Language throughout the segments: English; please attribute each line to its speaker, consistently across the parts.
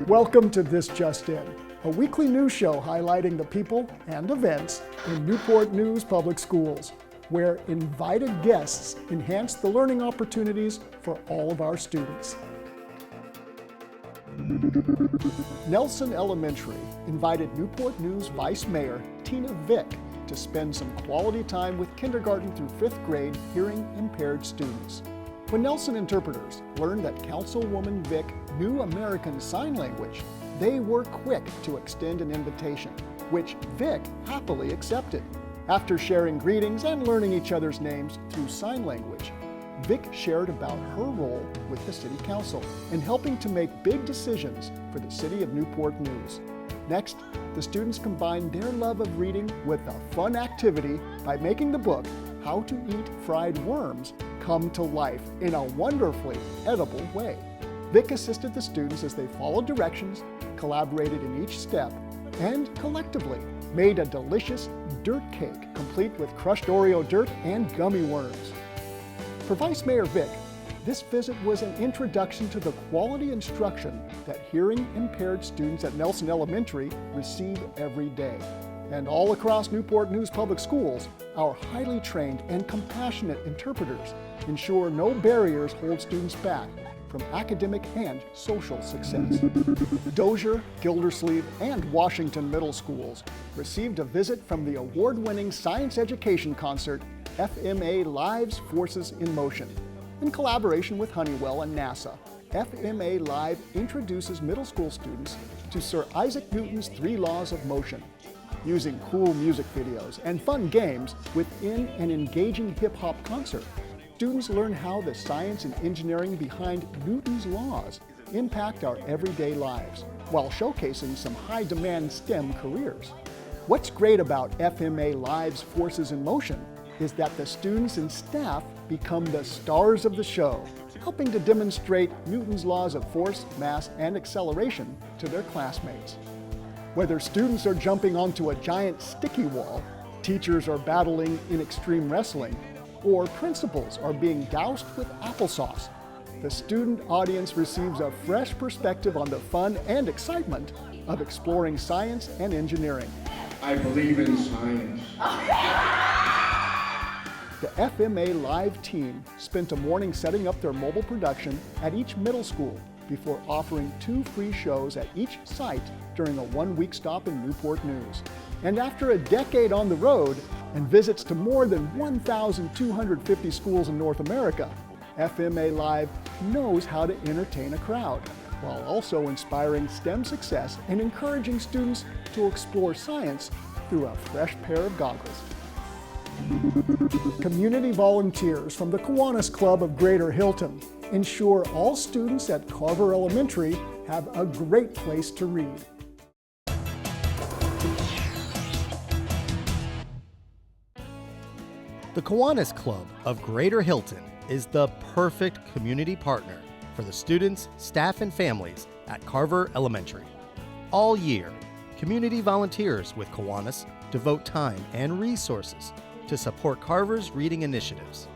Speaker 1: Welcome to This Just In, a weekly news show highlighting the people and events in Newport News Public Schools, where invited guests enhance the learning opportunities for all of our students. Nelson Elementary invited Newport News Vice Mayor Tina Vick to spend some quality time with kindergarten through 5th grade hearing impaired students. When Nelson interpreters learned that Councilwoman Vick knew American Sign Language, they were quick to extend an invitation, which Vick happily accepted. After sharing greetings and learning each other's names through sign language, Vick shared about her role with the City Council in helping to make big decisions for the City of Newport News. Next, the students combined their love of reading with a fun activity by making the book, How to Eat Fried Worms, come to life in a wonderfully edible way. Vick assisted the students as they followed directions, collaborated in each step, and collectively made a delicious dirt cake complete with crushed Oreo dirt and gummy worms. For Vice Mayor Vick, this visit was an introduction to the quality instruction that hearing impaired students at Nelson Elementary receive every day. And all across Newport News Public Schools, our highly trained and compassionate interpreters ensure no barriers hold students back from academic and social success. Dozier, Gildersleeve, and Washington Middle Schools received a visit from the award-winning science education concert, FMA Live's Forces in Motion. In collaboration with Honeywell and NASA, FMA Live introduces middle school students to Sir Isaac Newton's 3 laws of motion. Using cool music videos and fun games within an engaging hip-hop concert, students learn how the science and engineering behind Newton's laws impact our everyday lives, while showcasing some high-demand STEM careers. What's great about FMA Live's Forces in Motion is that the students and staff become the stars of the show, helping to demonstrate Newton's laws of force, mass, and acceleration to their classmates. Whether students are jumping onto a giant sticky wall, teachers are battling in extreme wrestling, or principals are being doused with applesauce, the student audience receives a fresh perspective on the fun and excitement of exploring science and engineering.
Speaker 2: I believe in science.
Speaker 1: The FMA Live team spent a morning setting up their mobile production at each middle school before offering 2 free shows at each site during a 1-week stop in Newport News. And after a decade on the road and visits to more than 1,250 schools in North America, FMA Live knows how to entertain a crowd, while also inspiring STEM success and encouraging students to explore science through a fresh pair of goggles. Community volunteers from the Kiwanis Club of Greater Hilton ensure all students at Carver Elementary have a great place to read.
Speaker 3: The Kiwanis Club of Greater Hilton is the perfect community partner for the students, staff, and families at Carver Elementary. All year, community volunteers with Kiwanis devote time and resources to support Carver's reading initiatives.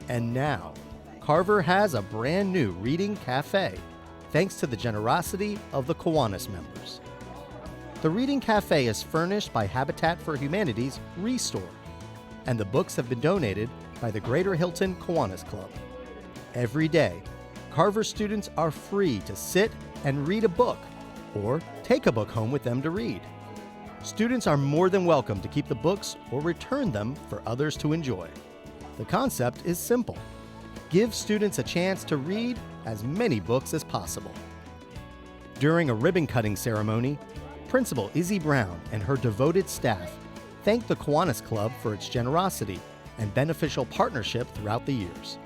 Speaker 3: And now, Carver has a brand new reading cafe, thanks to the generosity of the Kiwanis members. The Reading Cafe is furnished by Habitat for Humanity's Restore, and the books have been donated by the Greater Hilton Kiwanis Club. Every day, Carver students are free to sit and read a book, or take a book home with them to read. Students are more than welcome to keep the books or return them for others to enjoy. The concept is simple. Give students a chance to read as many books as possible. During a ribbon-cutting ceremony, Principal Izzy Brown and her devoted staff thanked the Kiwanis Club for its generosity and beneficial partnership throughout the years.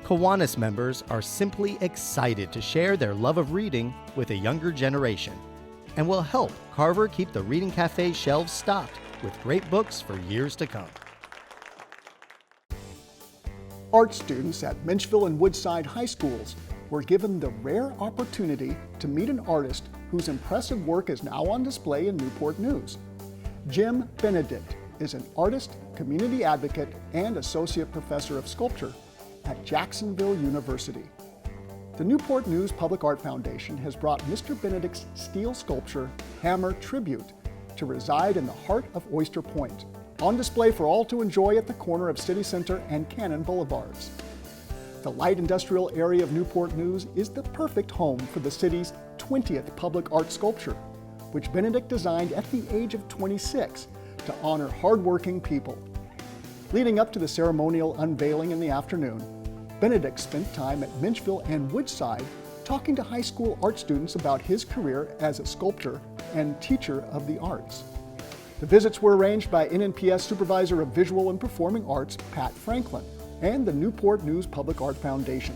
Speaker 3: Kiwanis members are simply excited to share their love of reading with a younger generation and will help Carver keep the Reading Cafe shelves stocked with great books for years to come.
Speaker 1: Art students at Menchville and Woodside High Schools were given the rare opportunity to meet an artist whose impressive work is now on display in Newport News. Jim Benedict is an artist, community advocate, and associate professor of sculpture at Jacksonville University. The Newport News Public Art Foundation has brought Mr. Benedict's steel sculpture, Hammer Tribute, to reside in the heart of Oyster Point, on display for all to enjoy at the corner of City Center and Cannon Boulevards. The light industrial area of Newport News is the perfect home for the city's 20th public art sculpture, which Benedict designed at the age of 26 to honor hardworking people. Leading up to the ceremonial unveiling in the afternoon, Benedict spent time at Minchville and Woodside talking to high school art students about his career as a sculptor and teacher of the arts. The visits were arranged by NNPS Supervisor of Visual and Performing Arts, Pat Franklin, and the Newport News Public Art Foundation.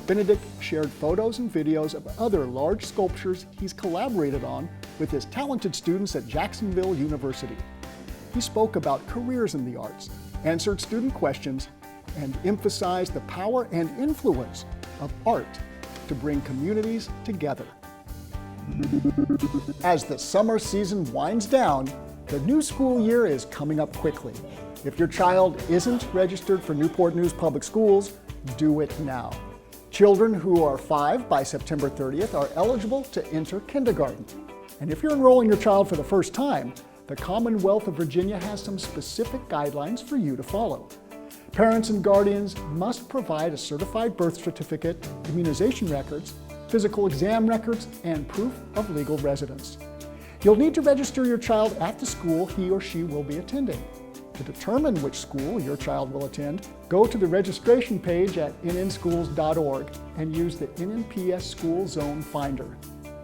Speaker 1: Benedict shared photos and videos of other large sculptures he's collaborated on with his talented students at Jacksonville University. He spoke about careers in the arts, answered student questions, and emphasized the power and influence of art to bring communities together. As the summer season winds down, the new school year is coming up quickly. If your child isn't registered for Newport News Public Schools, do it now. Children who are 5 by September 30th are eligible to enter kindergarten. And if you're enrolling your child for the first time, the Commonwealth of Virginia has some specific guidelines for you to follow. Parents and guardians must provide a certified birth certificate, immunization records, physical exam records, and proof of legal residence. You'll need to register your child at the school he or she will be attending. To determine which school your child will attend, go to the registration page at nnschools.org and use the NNPS School Zone Finder.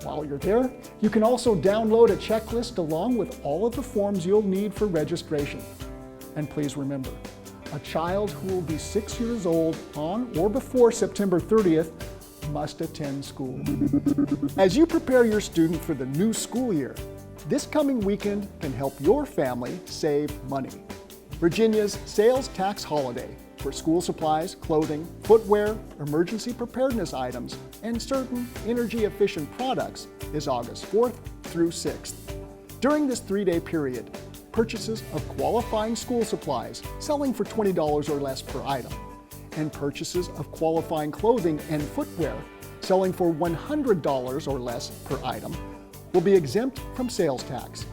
Speaker 1: While you're there, you can also download a checklist along with all of the forms you'll need for registration. And please remember, a child who will be 6 years old on or before September 30th must attend school. As you prepare your student for the new school year, this coming weekend can help your family save money. Virginia's sales tax holiday for school supplies, clothing, footwear, emergency preparedness items, and certain energy-efficient products is August 4th through 6th. During this 3-day period, purchases of qualifying school supplies selling for $20 or less per item, and purchases of qualifying clothing and footwear selling for $100 or less per item will be exempt from sales tax.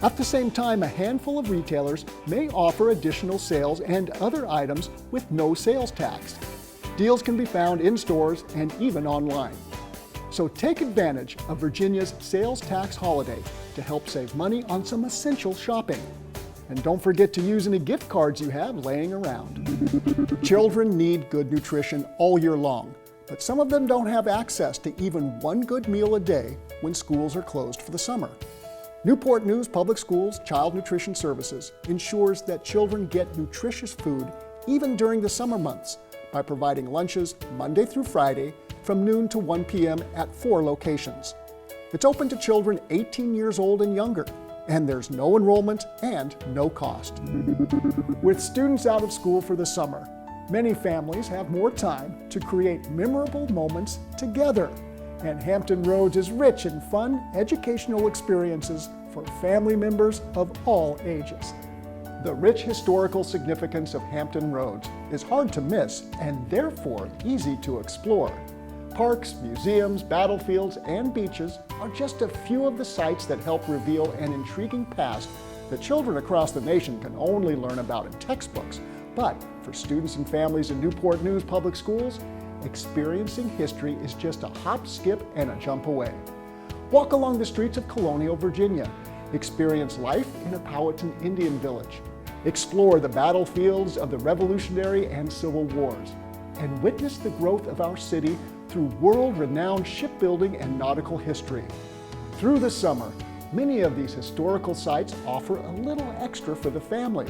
Speaker 1: At the same time, a handful of retailers may offer additional sales and other items with no sales tax. Deals can be found in stores and even online. So take advantage of Virginia's sales tax holiday to help save money on some essential shopping. And don't forget to use any gift cards you have laying around. Children need good nutrition all year long, but some of them don't have access to even one good meal a day when schools are closed for the summer. Newport News Public Schools Child Nutrition Services ensures that children get nutritious food even during the summer months by providing lunches Monday through Friday from noon to 1 p.m. at 4 locations. It's open to children 18 years old and younger, and there's no enrollment and no cost. With students out of school for the summer, many families have more time to create memorable moments together. And Hampton Roads is rich in fun, educational experiences for family members of all ages. The rich historical significance of Hampton Roads is hard to miss and therefore easy to explore. Parks, museums, battlefields, and beaches are just a few of the sites that help reveal an intriguing past that children across the nation can only learn about in textbooks. But for students and families in Newport News Public Schools, experiencing history is just a hop, skip, and a jump away. Walk along the streets of Colonial, Virginia. Experience life in a Powhatan Indian village. Explore the battlefields of the Revolutionary and Civil Wars. And witness the growth of our city through world-renowned shipbuilding and nautical history. Through the summer, many of these historical sites offer a little extra for the family,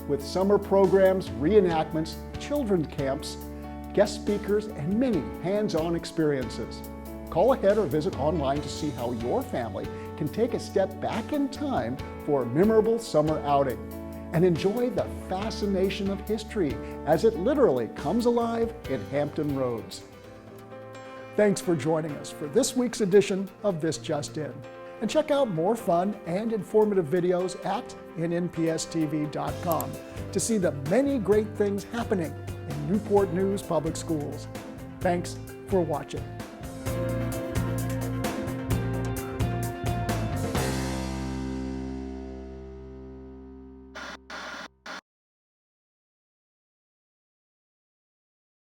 Speaker 1: with summer programs, reenactments, children's camps, guest speakers, and many hands-on experiences. Call ahead or visit online to see how your family can take a step back in time for a memorable summer outing and enjoy the fascination of history as it literally comes alive in Hampton Roads. Thanks for joining us for this week's edition of This Just In. And check out more fun and informative videos at nnpstv.com to see the many great things happening in Newport News Public Schools. Thanks for watching.